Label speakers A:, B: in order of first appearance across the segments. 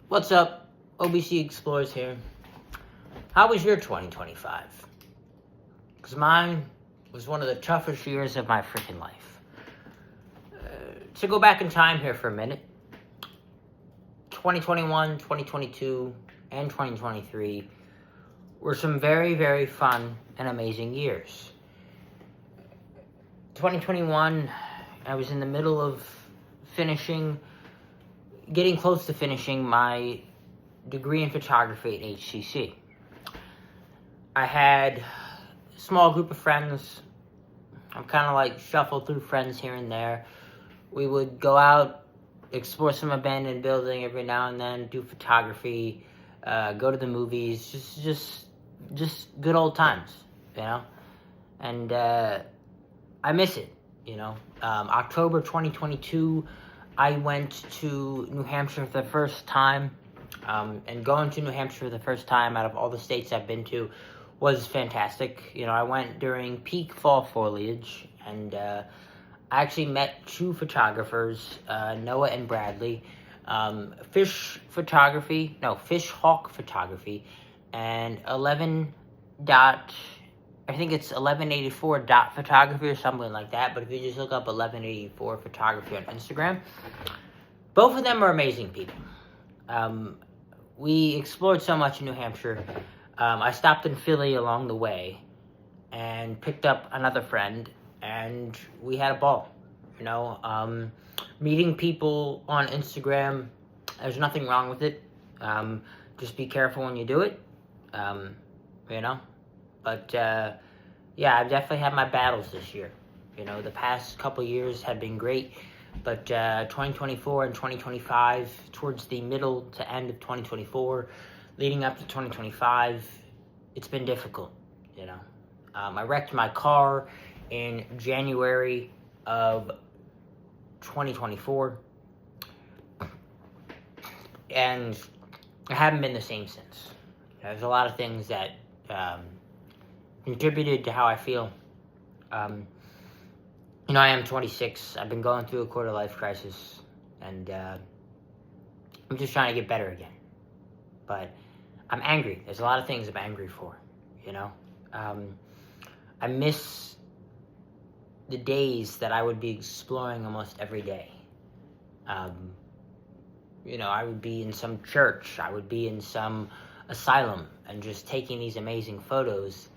A: What's up? OBC Explorers here. How was your 2025? Because mine was one of the toughest years of my freaking life. To go back in time here for a minute, 2021, 2022, and 2023 were some very, very fun and amazing years. 2021, I was in the middle of getting close to finishing my degree in photography at HCC. I had a small group of friends. I'm kind of like shuffled through friends here and there. We would go out, explore some abandoned building every now and then, do photography, go to the movies, just good old times, you know? And I miss it, you know? October 2022, I went to New Hampshire for the first time, and going to New Hampshire for the first time out of all the states I've been to was fantastic. You know, I went during peak fall foliage, and I actually met two photographers, Noah and Bradley, Fish Hawk Photography, and 1184 dot photography or something like that, but if you just look up 1184 photography on Instagram, both of them are amazing people. We explored so much in New Hampshire. I stopped in Philly along the way and picked up another friend, and we had a ball. You know, meeting people on Instagram, there's nothing wrong with it. Just be careful when you do it, you know. But, yeah, I've definitely had my battles this year. You know, the past couple years have been great, but 2024 and 2025, towards the middle to end of 2024, leading up to 2025, it's been difficult, you know. I wrecked my car in January of 2024, and I haven't been the same since. There's a lot of things that contributed to how I feel. You know, I am 26. I've been going through a quarter-life crisis, and I'm just trying to get better again. But I'm angry. There's a lot of things I'm angry for, you know? I miss the days that I would be exploring almost every day. You know, I would be in some church. I would be in some asylum and just taking these amazing photos.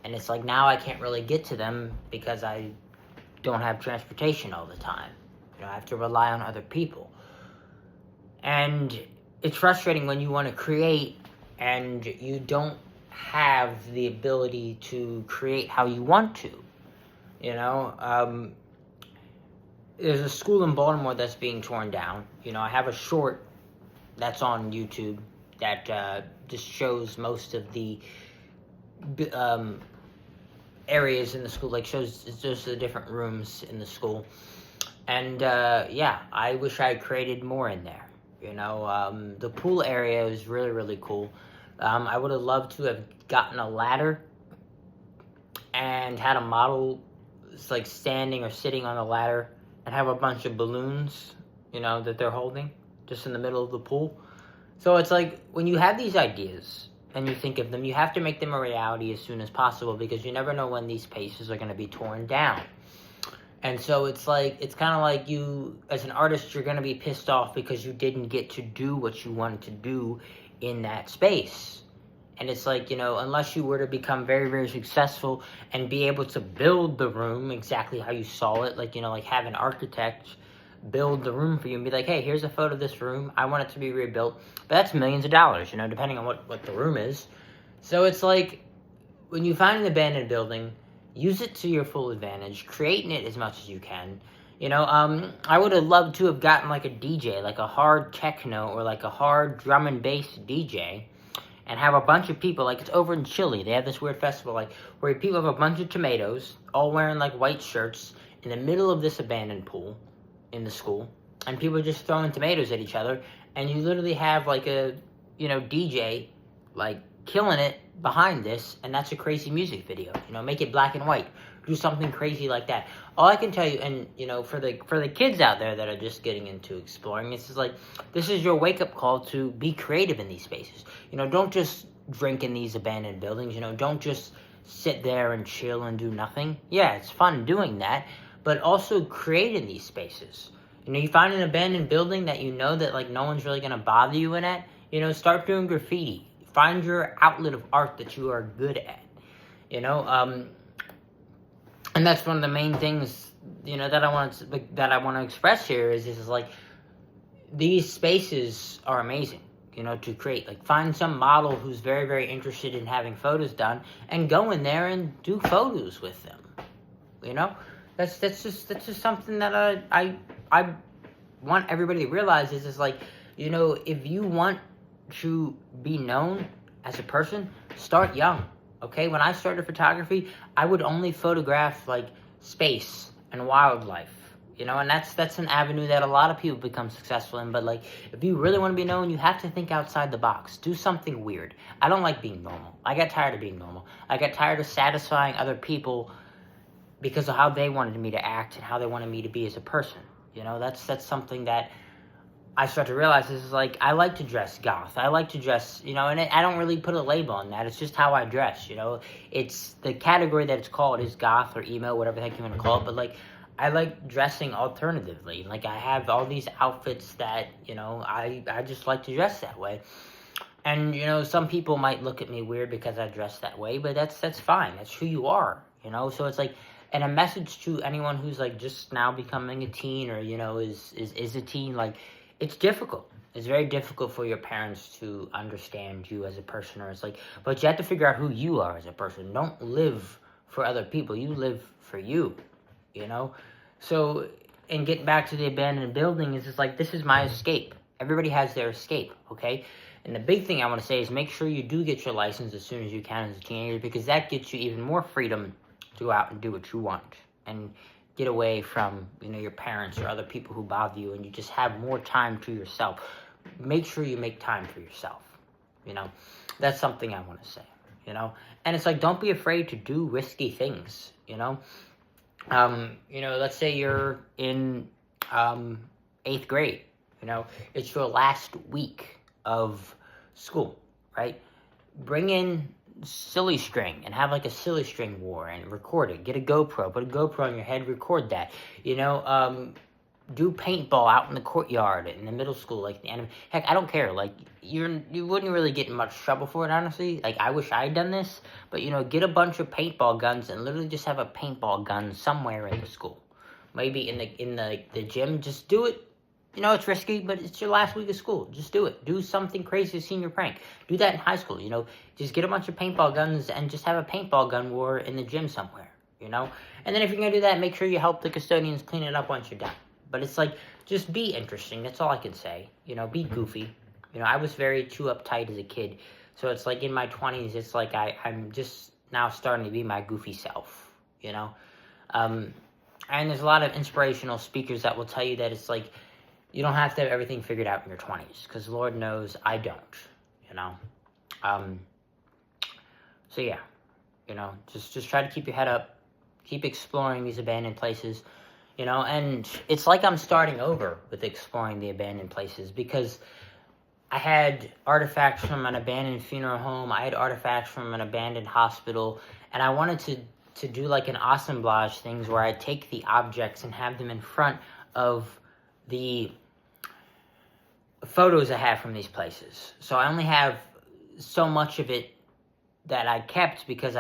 A: And it's like now I can't really get to them because I don't have transportation all the time. You know, I have to rely on other people. And it's frustrating when you want to create and you don't have the ability to create how you want to. You know, there's a school in Baltimore that's being torn down. You know, I have a short that's on YouTube that just shows most of the areas in the school, like shows just the different rooms in the school. And yeah, I wish I had created more in there. You know, the pool area is really, really cool. I would have loved to have gotten a ladder and had a model like standing or sitting on the ladder and have a bunch of balloons, you know, that they're holding just in the middle of the pool. So it's like when you have these ideas and you think of them, you have to make them a reality as soon as possible because you never know when these spaces are going to be torn down. And so it's like, it's kind of like you, as an artist, you're going to be pissed off because you didn't get to do what you wanted to do in that space. And it's like, you know, unless you were to become very, very successful and be able to build the room exactly how you saw it, like, you know, like have an architect build the room for you and be like, hey, here's a photo of this room. I want it to be rebuilt. But that's millions of dollars, you know, depending on what the room is. So it's like, when you find an abandoned building, use it to your full advantage. Create in it as much as you can. You know, I would have loved to have gotten like a DJ, like a hard techno or like a hard drum and bass DJ, and have a bunch of people, like it's over in Chile. They have this weird festival, like where people have a bunch of tomatoes, all wearing like white shirts, in the middle of this abandoned pool in the school, and people are just throwing tomatoes at each other, and you literally have like a, you know, DJ, like killing it behind this, and that's a crazy music video. You know, make it black and white. Do something crazy like that. All I can tell you, and you know, for the kids out there that are just getting into exploring, this is your wake up call to be creative in these spaces. You know, don't just drink in these abandoned buildings. You know, don't just sit there and chill and do nothing. Yeah, it's fun doing that, but also create in these spaces. You know, you find an abandoned building that you know that like no one's really gonna bother you in it. You know, start doing graffiti. Find your outlet of art that you are good at. You know, and that's one of the main things, you know, that I want to express here is like these spaces are amazing, you know, to create. Like, find some model who's very, very interested in having photos done and go in there and do photos with them. You know, that's just something that I want everybody to realize is like, you know, if you want to be known as a person, start young. Okay, when I started photography, I would only photograph like space and wildlife, you know, and that's an avenue that a lot of people become successful in. But like, if you really want to be known, you have to think outside the box. Do something weird. I don't like being normal. I got tired of being normal. I got tired of satisfying other people because of how they wanted me to act and how they wanted me to be as a person. You know, that's something that I start to realize. This is like, I like to dress goth. I like to dress, you know, and I don't really put a label on that. It's just how I dress, you know. It's the category that it's called is goth or emo, whatever the heck you want to call it. But like, I like dressing alternatively. Like, I have all these outfits that, you know, I just like to dress that way. And, you know, some people might look at me weird because I dress that way, but that's fine. That's who you are, you know. So it's like, and a message to anyone who's like just now becoming a teen, or, you know, is a teen, like, it's difficult. It's very difficult for your parents to understand you as a person, or it's like, but you have to figure out who you are as a person. Don't live for other people. You live for you, you know? So, and getting back to the abandoned building, is just like, this is my escape. Everybody has their escape, okay? And the big thing I want to say is make sure you do get your license as soon as you can as a teenager, because that gets you even more freedom to go out and do what you want. And get away from, you know, your parents or other people who bother you, and you just have more time to yourself. Make sure you make time for yourself, you know. That's something I want to say, you know. And it's like, don't be afraid to do risky things, you know. You know, let's say you're in 8th grade, you know, it's your last week of school, right? Bring in silly string and have like a silly string war and record it. Get a GoPro, put a GoPro on your head, record that. You know, do paintball out in the courtyard in the middle school, like the anime. Heck, I don't care. Like, you wouldn't really get in much trouble for it, honestly. Like, I wish I had done this, but you know, get a bunch of paintball guns and literally just have a paintball gun somewhere in the school. Maybe in the gym. Just do it. You know, it's risky, but it's your last week of school. Just do it. Do something crazy, senior prank. Do that in high school, you know. Just get a bunch of paintball guns and just have a paintball gun war in the gym somewhere, you know. And then if you're going to do that, make sure you help the custodians clean it up once you're done. But it's like, just be interesting. That's all I can say. You know, be goofy. You know, I was very too uptight as a kid. So it's like in my 20s, it's like I'm just now starting to be my goofy self, you know. And there's a lot of inspirational speakers that will tell you that it's like, you don't have to have everything figured out in your 20s, because Lord knows I don't, you know. So yeah, you know, just try to keep your head up, keep exploring these abandoned places, you know. And it's like I'm starting over with exploring the abandoned places, because I had artifacts from an abandoned funeral home, I had artifacts from an abandoned hospital, and I wanted to do like an assemblage things where I take the objects and have them in front of the photos I have from these places. So I only have so much of it that I kept because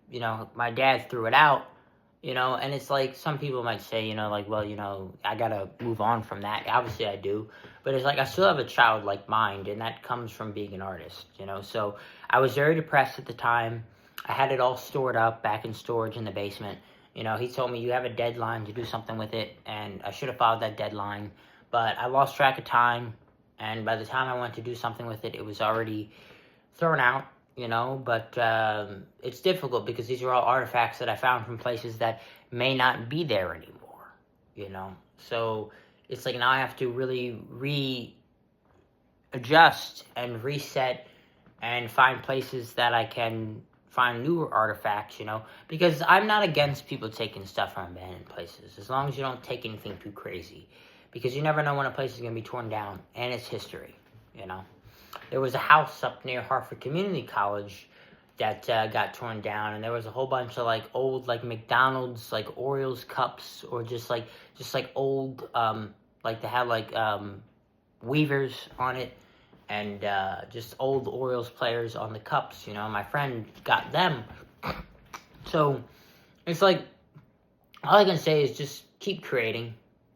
A: you know, my dad threw it out, you know. And it's like, some people might say, you know, like, well, you know, I gotta move on from that. Obviously I do, but it's like, I still have a childlike mind, and that comes from being an artist, you know. So I was very depressed at the time. I had it all stored up back in storage in the basement. You know, he told me, you have a deadline to do something with it, and I should have followed that deadline, but I lost track of time. And by the time I went to do something with it, it was already thrown out, you know. But it's difficult because these are all artifacts that I found from places that may not be there anymore, you know. So it's like, now I have to really readjust and reset and find places that I can find newer artifacts, because I'm not against people taking stuff from abandoned places, as long as you don't take anything too crazy, because you never know when a place is going to be torn down, and it's history, There was a house up near Hartford Community College that got torn down, and there was a whole bunch of old McDonald's Orioles cups, or just old they had Weavers on it, and just old Orioles players on the cups. My friend got them. So it's all I can say is just keep creating,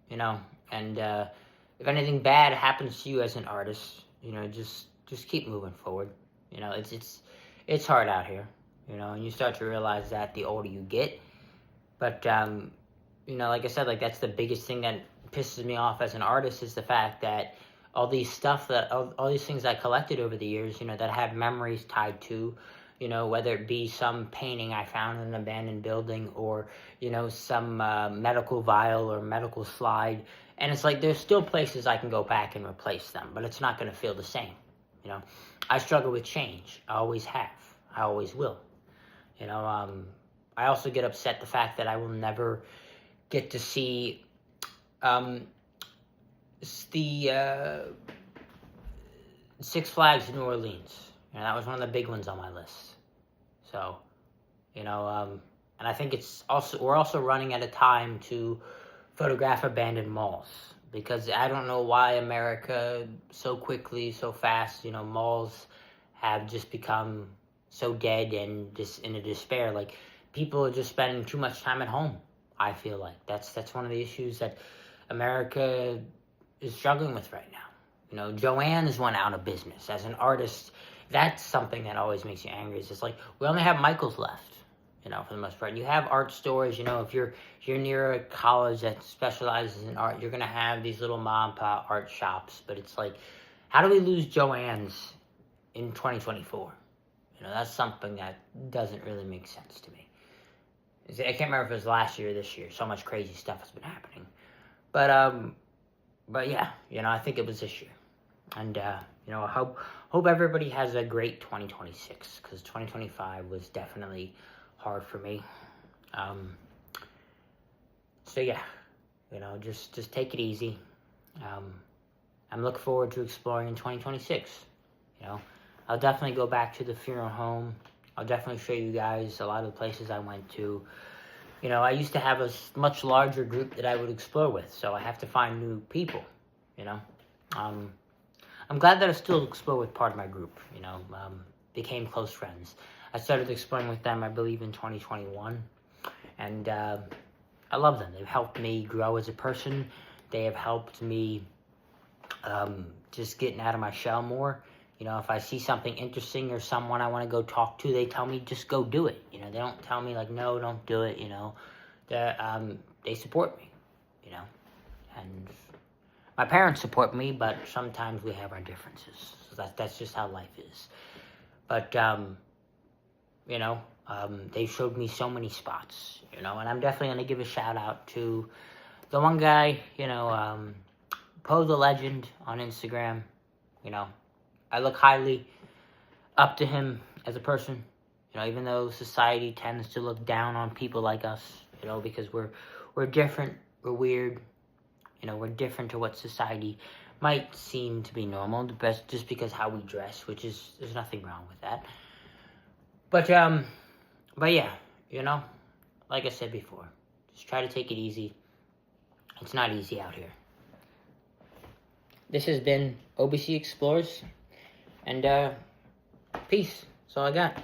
A: and if anything bad happens to you as an artist, just keep moving forward. It's hard out here, and you start to realize that the older you get. But like I said, that's the biggest thing that pisses me off as an artist, is the fact that all these things I collected over the years, that I have memories tied to, whether it be some painting I found in an abandoned building, or, some medical vial or medical slide. And it's there's still places I can go back and replace them, but it's not going to feel the same. I struggle with change. I always have. I always will. I also get upset the fact that I will never get to see the Six Flags in New Orleans. That was one of the big ones on my list. So, and I think we're also running at a time to photograph abandoned malls, because I don't know why America so quickly, so fast, malls have just become so dead and just in a despair. People are just spending too much time at home. I feel like that's one of the issues that America is struggling with right now. Joann's went out of business. As an artist, that's something that always makes you angry. It's just we only have Michael's left, for the most part. And you have art stores, if you're near a college that specializes in art, you're gonna have these little mom and pop art shops. But it's how do we lose Joann's in 2024? That's something that doesn't really make sense to me. I can't remember if it was last year or this year. So much crazy stuff has been happening. But yeah, I think it was this year. And, I hope everybody has a great 2026, because 2025 was definitely hard for me. So yeah, just take it easy. I'm looking forward to exploring in 2026. I'll definitely go back to the funeral home. I'll definitely show you guys a lot of the places I went to. I used to have a much larger group that I would explore with, so I have to find new people, I'm glad that I still explore with part of my group, became close friends. I started exploring with them, I believe, in 2021, and I love them. They've helped me grow as a person. They have helped me just getting out of my shell more. If I see something interesting or someone I want to go talk to, they tell me, just go do it. They don't tell me no, don't do it. They support me, and my parents support me, but sometimes we have our differences. So that's just how life is. But, they showed me so many spots, and I'm definitely going to give a shout out to the one guy, Poe the Legend on Instagram. I look highly up to him as a person, even though society tends to look down on people like us, because we're different, we're weird, we're different to what society might seem to be normal, just because how we dress, there's nothing wrong with that. But yeah, like I said before, just try to take it easy. It's not easy out here. This has been OBC Explores, and peace. That's all I got.